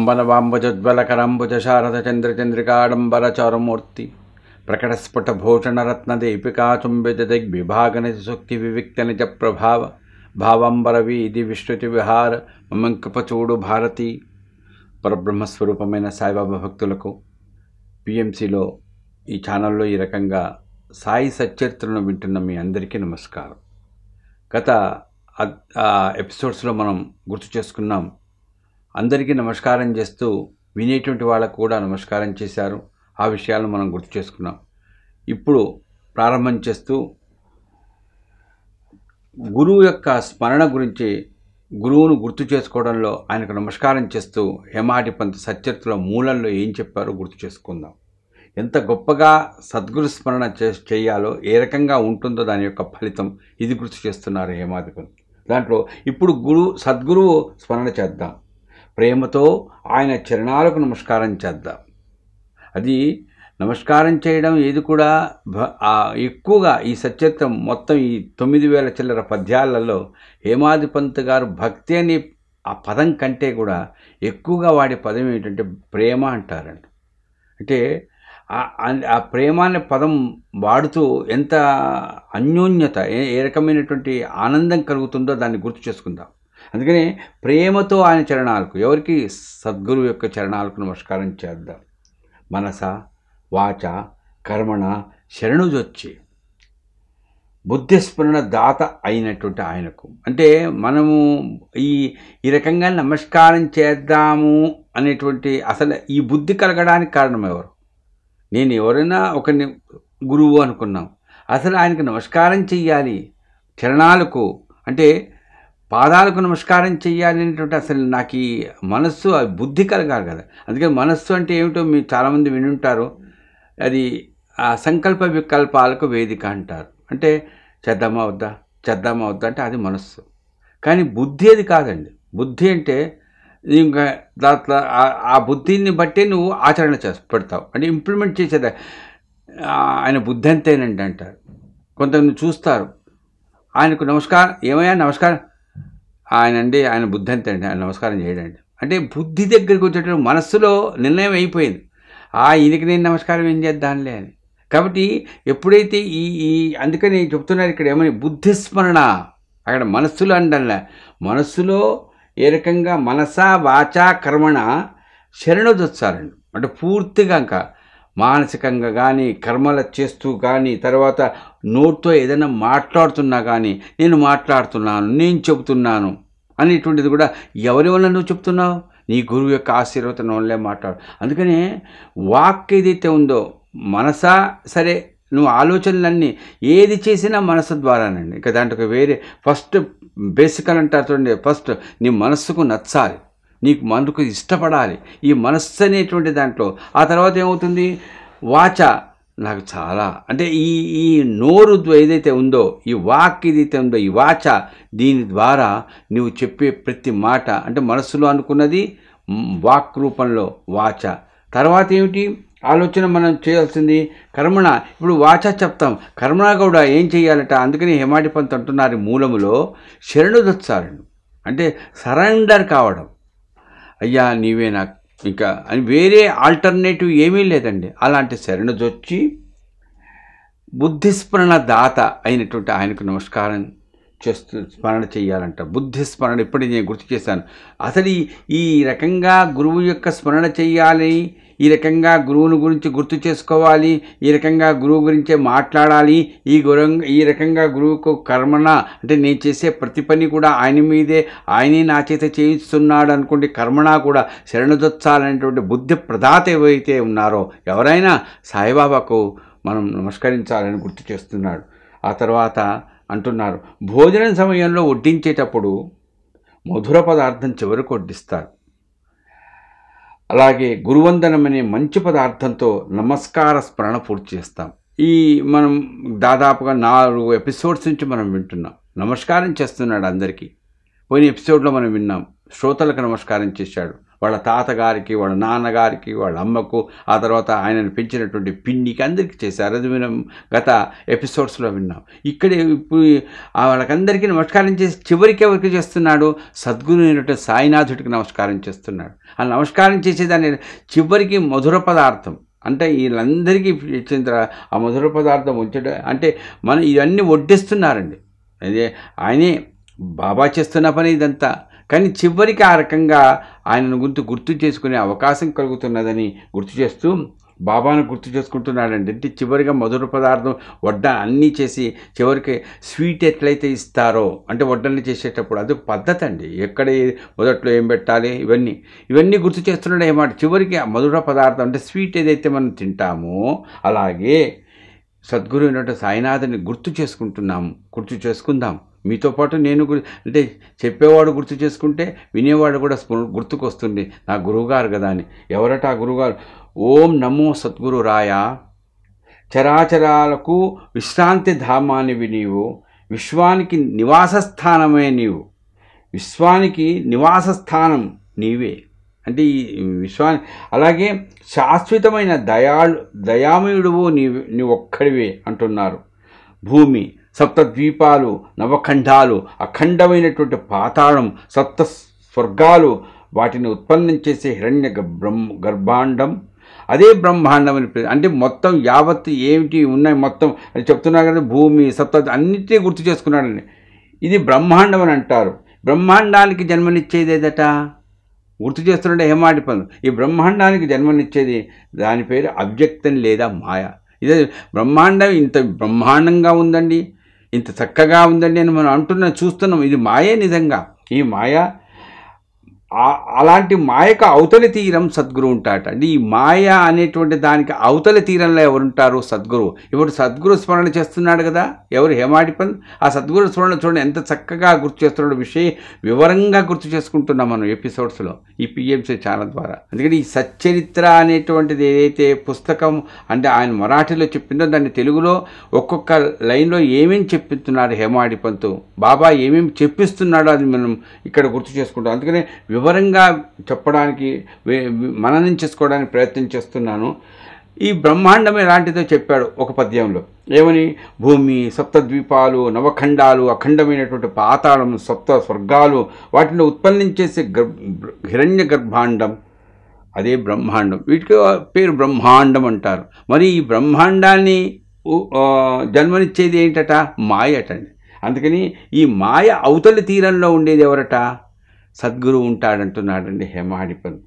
అంబనవాంబుజోజ్వలకరంబుజ శారద చంద్రచంద్రికాడంబర చౌరమూర్తి ప్రకటస్ఫుటభూషణరత్నదీపికాచుంబితదిగ్విభాగనిధి సుక్తి వివిక్తనిజ ప్రభావ భావంబర వీధి విస్తృతి విహార మమంకపచూడు భారతి. పరబ్రహ్మస్వరూపమైన సాయిబాబా భక్తులకు పిఎంసిలో ఈ ఛానల్లో ఈ రకంగా సాయి సచ్చరిత్రను వింటున్న మీ అందరికీ నమస్కారం. గత ఎపిసోడ్స్లో మనం గుర్తు చేసుకున్నాం. అందరికీ నమస్కారం చేస్తూ వినేటువంటి వాళ్ళకు కూడా నమస్కారం చేశారు. ఆ విషయాలను మనం గుర్తు చేసుకున్నాం. ఇప్పుడు ప్రారంభం చేస్తూ గురువు యొక్క స్మరణ గురించి, గురువును గుర్తు చేసుకోవడంలో ఆయనకు నమస్కారం చేస్తూ హేమాటి పంత్ సచ్చరిత్రలో మూలంలో ఏం చెప్పారో గుర్తు చేసుకుందాం. ఎంత గొప్పగా సద్గురు స్మరణ చేయాలో, ఏ రకంగా ఉంటుందో దాని యొక్క ఫలితం ఇది గుర్తు చేస్తున్నారు హేమాటి పంత్. దాంట్లో ఇప్పుడు సద్గురువు స్మరణ చేద్దాం, ప్రేమతో ఆయన చరణాలకు నమస్కారం చేద్దాం. అది నమస్కారం చేయడం ఏది కూడా ఎక్కువగా ఈ సచ్చరిత్రం మొత్తం ఈ 9000 చిల్లర పద్యాలలో హేమాది పంత్ గారు భక్తి అనే ఆ పదం కంటే కూడా ఎక్కువగా వాడే పదం ఏంటంటే ప్రేమ అంటారండి. అంటే ఆ ప్రేమ అనే పదం వాడుతూ ఎంత అన్యోన్యత, ఏ రకమైనటువంటి ఆనందం కలుగుతుందో దాన్ని గుర్తు చేసుకుందాం. అందుకని ప్రేమతో ఆయన చరణాలకు, ఎవరికి? సద్గురు యొక్క చరణాలకు నమస్కారం చేద్దాం. మనస వాచ కర్మణ శరణుజొచ్చి బుద్ధిస్మరణ దాత అయినటువంటి ఆయనకు, అంటే మనము ఈ రకంగా నమస్కారం చేద్దాము అనేటువంటి అసలు ఈ బుద్ధి కలగడానికి కారణం ఎవరు? నేను ఎవరైనా ఒకరిని గురువు అనుకున్నాం, అసలు ఆయనకు నమస్కారం చెయ్యాలి చరణాలకు, అంటే పాదాలకు నమస్కారం చెయ్యాలి అనేటువంటి అసలు నాకు ఈ మనస్సు బుద్ధి కలగాలి కదా. అందుకని మనస్సు అంటే ఏమిటో మీరు చాలామంది వినుంటారు. అది ఆ సంకల్ప వికల్పాలకు వేదిక అంటారు. అంటే చేద్దామా వద్దా అంటే అది మనస్సు. కానీ బుద్ధి అది కాదండి. బుద్ధి అంటే ఇంకా దాంట్లో ఆ బుద్ధిని బట్టి నువ్వు ఆచరణ పెడతావు, అంటే ఇంప్లిమెంట్ చేసేది. ఆయన బుద్ధి అంతేనండి అంటారు. కొంతమంది చూస్తారు, ఆయనకు నమస్కారం, ఏమయ్యా నమస్కారం, ఆయన బుద్ధి అంతేండి, ఆయన నమస్కారం చేయడండి. అంటే బుద్ధి దగ్గరికి వచ్చేటప్పుడు మనస్సులో నిర్ణయం అయిపోయింది, ఈయనకి నేను నమస్కారం ఏం చేద్దాంలే అని. కాబట్టి ఎప్పుడైతే అందుకని చెప్తున్నారు ఇక్కడ ఏమని, బుద్ధిస్మరణ, అక్కడ మనస్సులో అండల్లా, మనస్సులో ఏ రకంగా మనస వాచ కర్మణ శరణుదొచ్చారండి. అంటే పూర్తిగా ఇంకా మానసికంగా కానీ కర్మల చేస్తూ కానీ తర్వాత నోట్తో ఏదైనా మాట్లాడుతున్నా కానీ నేను మాట్లాడుతున్నాను, నేను చెబుతున్నాను అనేటువంటిది కూడా ఎవరి వల్ల నువ్వు చెప్తున్నావు? నీ గురువు యొక్క ఆశీర్వచనం వల్లే మాట్లాడు. అందుకనే వాక్ ఏదైతే ఉందో, మనసా సరే నువ్వు ఆలోచనలన్నీ ఏది చేసినా మనసు ద్వారానండి. ఇక దాంట్లో వేరే ఫస్ట్ బేసికల్ అంటారు చూడండి, ఫస్ట్ నీ మనస్సుకు నచ్చాలి, నీకు మనకు ఇష్టపడాలి ఈ మనస్సు అనేటువంటి దాంట్లో. ఆ తర్వాత ఏమవుతుంది? వాచ, నాకు చాలా, అంటే ఈ నోరు ఏదైతే ఉందో, ఈ వాక్ ఏదైతే ఉందో, ఈ వాచ, దీని ద్వారా నువ్వు చెప్పే ప్రతి మాట, అంటే మనస్సులో అనుకున్నది వాక్ రూపంలో వాచ. తర్వాత ఏమిటి ఆలోచన మనం చేయాల్సింది? కర్మణ. ఇప్పుడు వాచ చెప్తాం, కర్మణ కూడా ఏం చేయాలట. అందుకని హేమాటి పంత్ అంటున్నారు మూలములో శరణుదొచ్చారండి, అంటే సరెండర్ కావడం. అయ్యా నీవే నాకు, ఇంకా అని వేరే ఆల్టర్నేటివ్ ఏమీ లేదండి. అలాంటి శరణుదొచ్చి బుద్ధిస్మరణ దాత అయినటువంటి ఆయనకు నమస్కారం చేస్తూ స్మరణ చేయాలంట. బుద్ధిస్మరణ ఇప్పటి నేను గుర్తు చేశాను. అసలు ఈ రకంగా గురువు యొక్క స్మరణ చేయాలి, ఈ రకంగా గురువుని గురించి గుర్తు చేసుకోవాలి, ఈ రకంగా గురువు గురించే మాట్లాడాలి, ఈ రకంగా గురువుకు కర్మణ, అంటే నేను చేసే ప్రతి పని కూడా ఆయన మీదే, ఆయనే నా చేత చేయిస్తున్నాడు అనుకోండి. కర్మణ కూడా శరణుదొచ్చాలనేటువంటి బుద్ధి ప్రదాత ఎవరైతే ఉన్నారో, ఎవరైనా సాయిబాబాకు మనం నమస్కరించాలని గుర్తు చేస్తున్నాడు. ఆ తర్వాత అంటున్నారు, భోజనం సమయంలో వడ్డించేటప్పుడు మధుర పదార్థం చివరకు వడ్డిస్తారు. అలాగే గురువందనం అనే మంచి పదార్థంతో నమస్కార స్మరణ పూర్తి చేస్తాం. మనం దాదాపుగా 4 ఎపిసోడ్స్ నుంచి మనం వింటున్నాం. నమస్కారం చేస్తున్నాడు అందరికీ. పోయిన ఎపిసోడ్లో మనం విన్నాం, శ్రోతలకు నమస్కారం చేశాడు. వాళ్ళ తాతగారికి, వాళ్ళ నాన్నగారికి, వాళ్ళ అమ్మకు, ఆ తర్వాత ఆయనను పెంచినటువంటి పిన్నికి అందరికీ చేశారు. అది మనం గత ఎపిసోడ్స్లో విన్నాం. ఇక్కడే ఇప్పుడు వాళ్ళకందరికీ నమస్కారం చేసి చివరికి ఎవరికి చేస్తున్నాడు? సద్గురు అయినటువంటి సాయినాథుడికి నమస్కారం చేస్తున్నాడు. ఆ నమస్కారం చేసేదాన్ని చివరికి మధుర పదార్థం అంటే వీళ్ళందరికీ ఇచ్చిన ఆ మధుర పదార్థం ఉంచడం అంటే మనం ఇవన్నీ వడ్డిస్తున్నారండి. అదే ఆయనే బాబా చేస్తున్న పని ఇదంతా. కానీ చివరికి ఆ రకంగా ఆయనను గుర్తు చేసుకునే అవకాశం కలుగుతున్నదని గుర్తు చేస్తూ బాబాను గుర్తు చేసుకుంటున్నాడండి. అంటే చివరిగా మధుర పదార్థం వడ్డ అన్నీ చేసి చివరికి స్వీట్ ఎట్లయితే ఇస్తారో అంటే వడ్డల్ని చేసేటప్పుడు అది పద్ధతి అండి. ఎక్కడ మొదట్లో ఏం పెట్టాలి ఇవన్నీ గుర్తు చేస్తున్నాడు ఏమాట. చివరికి ఆ మధుర పదార్థం అంటే స్వీట్ ఏదైతే మనం తింటామో అలాగే సద్గురు అయినటువంటి సాయినాథుని గుర్తు చేసుకుందాం. మీతో పాటు నేను అంటే చెప్పేవాడు గుర్తు చేసుకుంటే వినేవాడు కూడా గుర్తుకు వస్తుంది, నా గురువుగారు కదా అని. ఎవరట ఆ గురువుగారు? ఓం నమో సద్గురు రాయ, చరాచరాలకు విశ్రాంతి ధామానివి నీవు, విశ్వానికి నివాస స్థానమే నీవు. విశ్వానికి నివాస స్థానం నీవే అంటే ఈ విశ్వాన్ని. అలాగే శాశ్వతమైన దయామయుడువు నీవు ఒక్కడివే అంటున్నారు. భూమి, సప్తద్వీపాలు, నవఖండాలు, అఖండమైనటువంటి పాతాళం, సప్త స్వర్గాలు, వాటిని ఉత్పన్నం చేసే హిరణ్య గర్భాండం, అదే బ్రహ్మాండం అని అంటే మొత్తం యావత్ ఏమిటి ఉన్నాయి మొత్తం అని చెప్తున్నారు కదా. భూమి, సప్త అన్నిటినీ గుర్తు చేసుకున్నాడండి. ఇది బ్రహ్మాండం అని అంటారు. బ్రహ్మాండానికి జన్మనిచ్చేది ఏదట? గుర్తు చేస్తుంటే హేమాడి పనులు. ఈ బ్రహ్మాండానికి జన్మనిచ్చేది దాని పేరు అవ్యక్తం లేదా మాయ. ఇదే బ్రహ్మాండం ఇంత బ్రహ్మాండంగా ఉందండి, ఇంత చక్కగా ఉందండి అని మనం చూస్తున్నాం. ఇది మాయే నిజంగా. ఈ మాయ అలాంటి మాయకు అవతలి తీరం సద్గురు ఉంటాట. అంటే ఈ మాయ అనేటువంటి దానికి అవతలి తీరంలో ఎవరుంటారు? సద్గురు. ఇప్పుడు సద్గురు స్మరణ చేస్తున్నాడు కదా ఎవరు? హేమాడి పని. ఆ సద్గురు స్మరణ చూడండి ఎంత చక్కగా గుర్తు చేస్తున్నాడు. వివరంగా గుర్తు చేసుకుంటున్నాం మనం ఎపిసోడ్స్లో ఈ పిఎంసీ ఛానల్ ద్వారా. అందుకని ఈ సచ్చరిత్ర అనేటువంటిది ఏదైతే పుస్తకం అంటే ఆయన మరాఠీలో చెప్పిందో దాన్ని తెలుగులో ఒక్కొక్క లైన్లో ఏమేమి చెప్పిస్తున్నారు హేమాడి పంతు, బాబా ఏమేమి చెప్పిస్తున్నాడో అది మనం ఇక్కడ గుర్తు చేసుకుంటాం. అందుకనే వివరంగా చెప్పడానికి మననం చేసుకోవడానికి ప్రయత్నం చేస్తున్నాను. ఈ బ్రహ్మాండం ఎలాంటిదో చెప్పాడు ఒక పద్యంలో. ఏమని? భూమి, సప్తద్వీపాలు, నవఖండాలు, అఖండమైనటువంటి పాతాళం, సప్త స్వర్గాలు, వాటిని ఉత్పన్నం చేసే హిరణ్య గర్భాండం, అదే బ్రహ్మాండం. వీటికి పేరు బ్రహ్మాండం అంటారు. మరి ఈ బ్రహ్మాండాన్ని జన్మనిచ్చేది ఏంటట? మాయ అటండి. అందుకని ఈ మాయ అవతలి తీరంలో ఉండేది ఎవరట? సద్గురువు ఉంటాడంటున్నాడండి హేమాడి పంత్.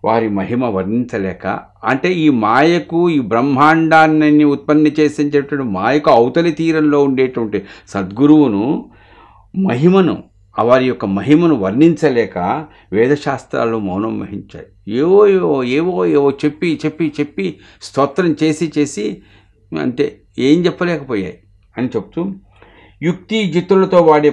వారి మహిమ వర్ణించలేక అంటే ఈ మాయకు ఈ బ్రహ్మాండాన్ని ఉత్పత్తి చేసేటటువంటి మాయకు అవతలి తీరంలో ఉండేటువంటి సద్గురువును మహిమను వారి యొక్క మహిమను వర్ణించలేక వేదశాస్త్రాలు మౌనం వహించాయి. ఏవో చెప్పి స్తోత్రం చేసి అంటే ఏం చెప్పలేకపోయాయి అని చెప్తూ యుక్తి జిత్తులతో వాడే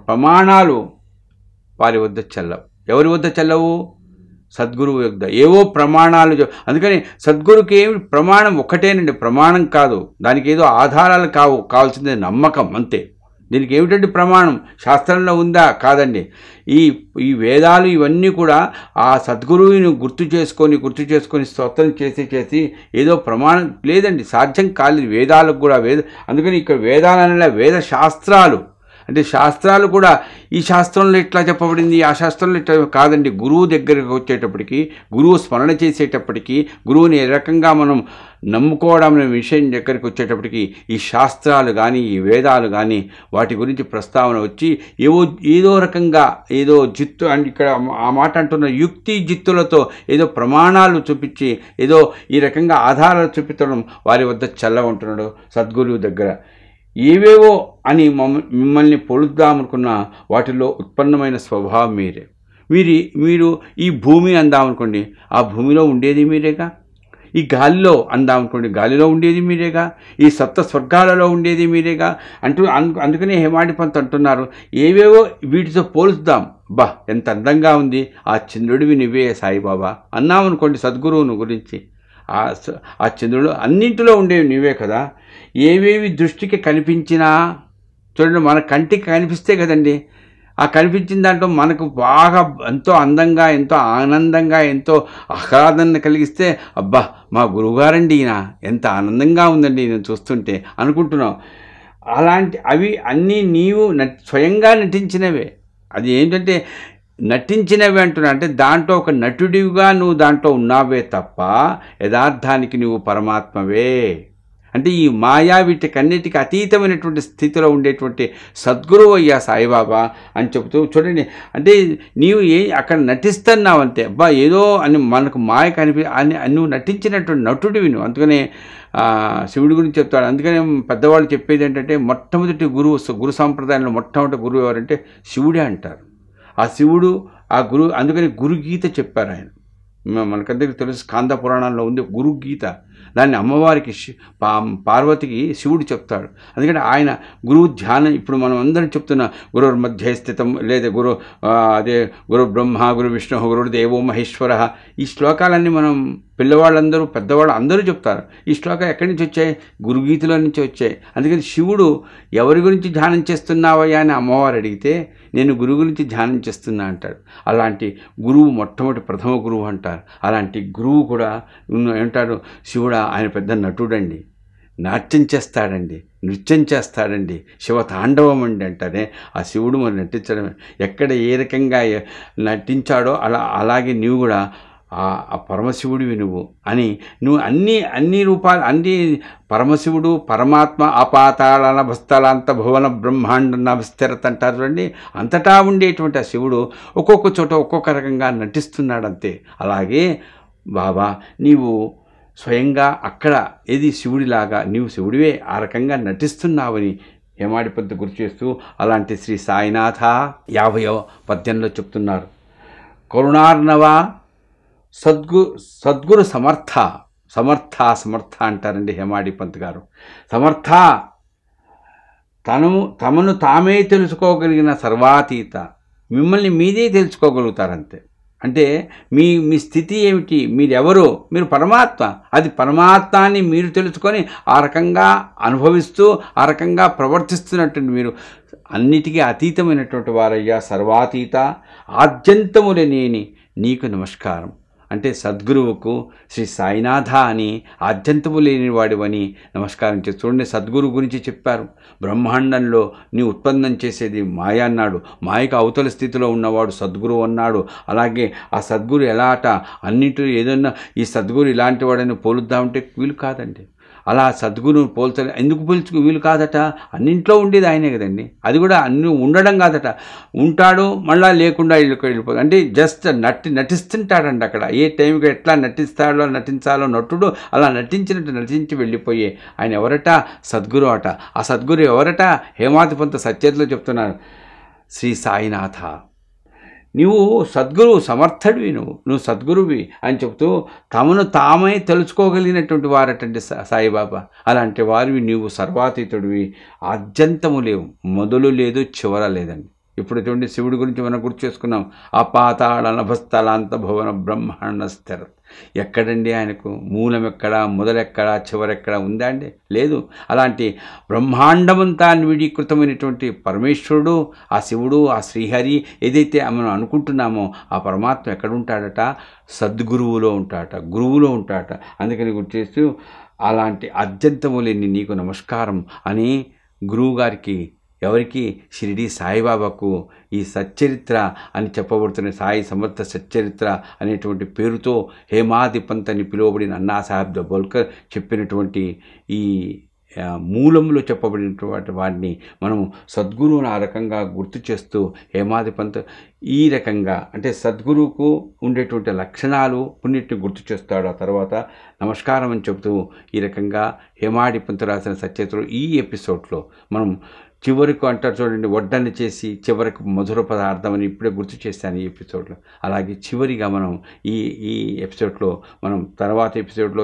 ప్రమాణాలు వారి వద్ద చెల్లవు. ఎవరి వద్ద చెల్లవు? సద్గురువు వద్ద ఏవో ప్రమాణాలు. అందుకని సద్గురుకి ఏమి ప్రమాణం ఒక్కటేనండి, ప్రమాణం కాదు. దానికి ఏదో ఆధారాలు కావాల్సిందే నమ్మకం అంతే. దీనికి ఏమిటంటే ప్రమాణం శాస్త్రంలో ఉందా? కాదండి. ఈ వేదాలు ఇవన్నీ కూడా ఆ సద్గురువుని గుర్తు చేసుకొని స్తోత్రం చేసి ఏదో ప్రమాణం లేదండి, సాధ్యం కాలేదు వేదాలకు కూడా. అందుకని ఇక్కడ వేదాలనే వేద శాస్త్రాలు అంటే శాస్త్రాలు కూడా ఈ శాస్త్రంలో ఇట్లా చెప్పబడింది, ఆ శాస్త్రంలో ఇట్లా కాదండి. గురువు దగ్గరికి వచ్చేటప్పటికి, గురువు స్మరణ చేసేటప్పటికి, గురువుని ఏ రకంగా మనం నమ్ముకోవడం అనే విషయం దగ్గరికి వచ్చేటప్పటికి ఈ శాస్త్రాలు కానీ ఈ వేదాలు కానీ వాటి గురించి ప్రస్తావన వచ్చి ఏదో రకంగా ఏదో జిత్తు అంటే ఇక్కడ ఆ మాట అంటున్న యుక్తి జిత్తులతో ఏదో ప్రమాణాలు చూపించి ఏదో ఈ రకంగా ఆధారాలు చూపించడం వారి వద్ద చల్లవంటున్నాడు సద్గురువు దగ్గర. ఏవేవో అని మిమ్మల్ని పొలుద్దామనుకున్న వాటిలో ఉత్పన్నమైన స్వభావం మీరే. మీరు ఈ భూమి అందామనుకోండి, ఆ భూమిలో ఉండేది మీరేగా. ఈ గాలిలో అందామనుకోండి, గాలిలో ఉండేది మీరేగా. ఈ సప్త స్వర్గాలలో ఉండేది మీరేగా అందుకనే హేమాడి పంత్ అంటున్నారు ఏవేవో వీటితో పోల్చుదాం. ఎంత అందంగా ఉంది, ఆ చంద్రుడివి నువ్వే సాయిబాబా అన్నామనుకోండి సద్గురువును గురించి. ఆ చంద్రుడు అన్నింటిలో ఉండేవి నీవే కదా. ఏవేవి దృష్టికి కనిపించినా చూడండి, మన కంటికి కనిపిస్తే కదండి ఆ కనిపించిన దాంట్లో మనకు బాగా ఎంతో అందంగా, ఎంతో ఆనందంగా, ఎంతో ఆహ్లాదాన్ని కలిగిస్తే, అబ్బా మా గురువుగారండి ఈయన, ఎంత ఆనందంగా ఉందండి ఈయన చూస్తుంటే అనుకుంటున్నాం. అలాంటి అవి అన్నీ నీవు స్వయంగా నటించినవే. అది ఏంటంటే నటించినవి అంటున్నా, అంటే దాంట్లో ఒక నటుడివిగా నువ్వు దాంట్లో ఉన్నావే తప్ప యథార్థానికి నువ్వు పరమాత్మవే. అంటే ఈ మాయా వీటికన్నిటికీ అతీతమైనటువంటి స్థితిలో ఉండేటువంటి సద్గురువు అయ్యా సాయిబాబా అని చెబుతూ చూడండి. అంటే నీవు అక్కడ నటిస్తున్నావు అంతే, అబ్బా ఏదో అని మనకు మాయ అని నువ్వు నటించినటువంటి నటుడివి నువ్వు. అందుకనే శివుడి గురించి చెప్తాడు. అందుకనే పెద్దవాళ్ళు చెప్పేది ఏంటంటే మొట్టమొదటి గురు సాంప్రదాయంలో మొట్టమొదటి గురువు ఎవరంటే శివుడే అంటారు. ఆ శివుడు ఆ గురువు, అందుకని గురుగీత చెప్పారు ఆయన. మనకందరికీ తెలుసు, స్కాంద పురాణంలో ఉంది గురుగీత. దాన్ని అమ్మవారికి పార్వతికి శివుడు చెప్తాడు. అందుకని ఆయన గురువు ధ్యానం. ఇప్పుడు మనం అందరం చెప్తున్న గురువు మధ్య స్థితం, లేదా అదే గురు బ్రహ్మ గురు విష్ణు గురు దేవో మహేశ్వర, ఈ శ్లోకాలన్నీ మనం పిల్లవాళ్ళందరూ పెద్దవాళ్ళు అందరూ చెప్తారు. ఈ శ్లోకాలు ఎక్కడి నుంచి వచ్చాయి? గురుగీతలో నుంచి వచ్చాయి. అందుకని శివుడు ఎవరి గురించి ధ్యానం చేస్తున్నావయ్యా అని అమ్మవారు అడిగితే నేను గురువు గురించి ధ్యానం చేస్తున్నా అంటాడు. అలాంటి గురువు మొట్టమొదటి ప్రథమ గురువు అంటారు. అలాంటి గురువు కూడా ఏమంటాడు, శివుడు ఆయన పెద్ద నటుడండి, నాట్యం చేస్తాడండి, నృత్యం చేస్తాడండి, శివతాండవం అండి అంటారే. ఆ శివుడు మరి నటించడం ఎక్కడ ఏ రకంగా నటించాడో అలాగే నీవు కూడా ఆ పరమశివుడివి నువ్వు అని నువ్వు అన్ని రూపాలు, అన్ని పరమశివుడు పరమాత్మ అపాతాళ నభస్థలాంత భువన బ్రహ్మాండ నభస్థిరత అంటారు చూడండి. అంతటా ఉండేటువంటి ఆ శివుడు ఒక్కొక్క చోట ఒక్కొక్క రకంగా నటిస్తున్నాడంతే. అలాగే బాబా నీవు స్వయంగా అక్కడ ఏది శివుడిలాగా నీవు శివుడివే ఆ రకంగా నటిస్తున్నావని హేమాడిపంతు గుర్తు చేస్తూ అలాంటి శ్రీ సాయినాథ 50వ పద్యంలో చెప్తున్నారు. కరుణార్ణవ సద్గురు సమర్థ అంటారండి హేమాడిపంత్ గారు. సమర్థ తమను తామే తెలుసుకోగలిగిన సర్వాతీత, మిమ్మల్ని మీదే తెలుసుకోగలుగుతారంతే. అంటే మీ స్థితి ఏమిటి, మీరెవరు, మీరు పరమాత్మ. అది పరమాత్మాన్ని మీరు తెలుసుకొని ఆ రకంగా అనుభవిస్తూ ఆ రకంగా ప్రవర్తిస్తున్నటువంటి మీరు అన్నిటికీ అతీతమైనటువంటి వారయ్యా సర్వాతీత, ఆద్యంతములనేని నీకు నమస్కారం. అంటే సద్గురువుకు శ్రీ సాయినాథ అని ఆద్యంతము లేని వాడివని నమస్కారం చేసి చూడండి. సద్గురు గురించి చెప్పారు. బ్రహ్మాండంలో నీ ఉత్పన్నం చేసేది మాయ అన్నాడు, మాయకు అవతల స్థితిలో ఉన్నవాడు సద్గురువు అన్నాడు. అలాగే ఆ సద్గురు ఎలా అన్నింటిలో ఏదన్నా ఈ సద్గురు ఇలాంటి వాడని పోలుద్దామంటే వీలు కాదండి. అలా సద్గురువును ఎందుకు వీలు కాదట, అన్నింట్లో ఉండేది ఆయనే కదండి. అది కూడా అన్ని ఉండడం కాదట, ఉంటాడు మళ్ళా లేకుండా వెళ్ళిపోదు. అంటే జస్ట్ నటిస్తుంటాడండి అక్కడ. ఏ టైంకి ఎట్లా నటించాలో నటుడు అలా నటించి వెళ్ళిపోయే ఆయన ఎవరట, సద్గురు అట. ఆ సద్గురు ఎవరట, హేమాధిపంత సత్యతలో చెప్తున్నారు శ్రీ సాయినాథ. నీవు సద్గురువు, సమర్థుడివి, నువ్వు సద్గురువి అని చెప్తూ తమను తామే తెలుసుకోగలిగినటువంటి వారటండి సాయిబాబా. అలాంటి వారివి నీవు సర్వాతీతుడివి, ఆద్యంతము లేవు, మొదలు లేదు చివర లేదండి. ఇప్పుడు చూడండి శివుడి గురించి మనం గుర్తు చేసుకున్నాం. అపాతాళ నభస్థలాంత భువన బ్రహ్మాండ స్థిర. ఎక్కడండి ఆయనకు మూలం ఎక్కడా, మొదలెక్కడా, చివరెక్కడా ఉందా అండి? లేదు. అలాంటి బ్రహ్మాండమంతా విడీకృతమైనటువంటి పరమేశ్వరుడు, ఆ శివుడు, ఆ శ్రీహరి ఏదైతే మనం అనుకుంటున్నామో ఆ పరమాత్మ ఎక్కడుంటాడట, సద్గురువులో ఉంటాడట, గురువులో ఉంటాడట. అందుకని గుర్తు చేస్తూ అలాంటి అత్యంతము లేని నీకు నమస్కారం అని గురువుగారికి, ఎవరికి, షిరిడి సాయిబాబాకు ఈ సచ్చరిత్ర అని చెప్పబడుతున్న సాయి సమర్థ సచ్చరిత్ర అనేటువంటి పేరుతో హేమాధిపంత్ అని పిలువబడిన అన్నాసాహెబ్ దబోల్కర్ చెప్పినటువంటి ఈ మూలంలో చెప్పబడినటువంటి వాటిని మనము సద్గురువును ఆ రకంగా గుర్తు చేస్తూ హేమాధిపంత్ ఈ రకంగా అంటే సద్గురువుకు ఉండేటువంటి లక్షణాలు కొన్నిటిని గుర్తు చేస్తాడు. ఆ తర్వాత నమస్కారం అని చెబుతూ ఈ రకంగా హేమాడిపంత్ రాసిన సచ్చరిత్రలో ఈ ఎపిసోడ్లో మనం చివరికి అంటారు చూడండి, వడ్డన చేసి చివరికి మధుర పదార్థం అని ఇప్పుడే గుర్తు చేశాను ఈ ఎపిసోడ్లో. అలాగే చివరిగా మనం ఈ ఎపిసోడ్లో మనం తర్వాత ఎపిసోడ్లో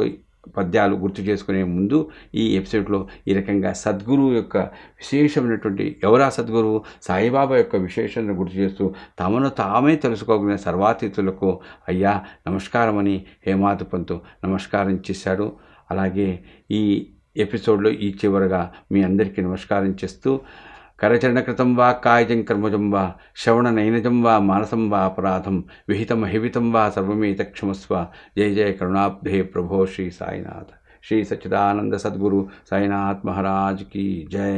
పద్యాలు గుర్తు చేసుకునే ముందు ఈ ఎపిసోడ్లో ఈ రకంగా సద్గురువు యొక్క విశేషమైనటువంటి ఎవరా సద్గురువు, సాయిబాబా యొక్క విశేషాలను గుర్తు చేస్తూ తమను తామే తెలుసుకోగలిగిన సర్వాతీతులకు అయ్యా నమస్కారం అని హేమాధిపంత్ నమస్కారం చేశాడు. అలాగే ఈ ఎపిసోడ్లో ఈ చివరగా మీ అందరికీ నమస్కారం చేస్తూ करचरणकृतं वा कायजं कर्मजं वा श्रवणनैनजं वा मानसं वा अपराधं विहितमहिवितं वा सर्वमेतत्क्षमस्व। जय जय करुणाब्धे प्रभो श्री साईनाथ। श्री सच्चिदानंद सद्गुरु साईनाथ महाराज की जय।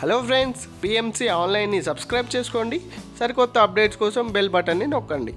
హలో ఫ్రెండ్స్, పిఎంసి ఆన్లైన్ని సబ్స్క్రైబ్ చేసుకోండి. సరికొత్త అప్డేట్స్ కోసం బెల్ బటన్ని నొక్కండి.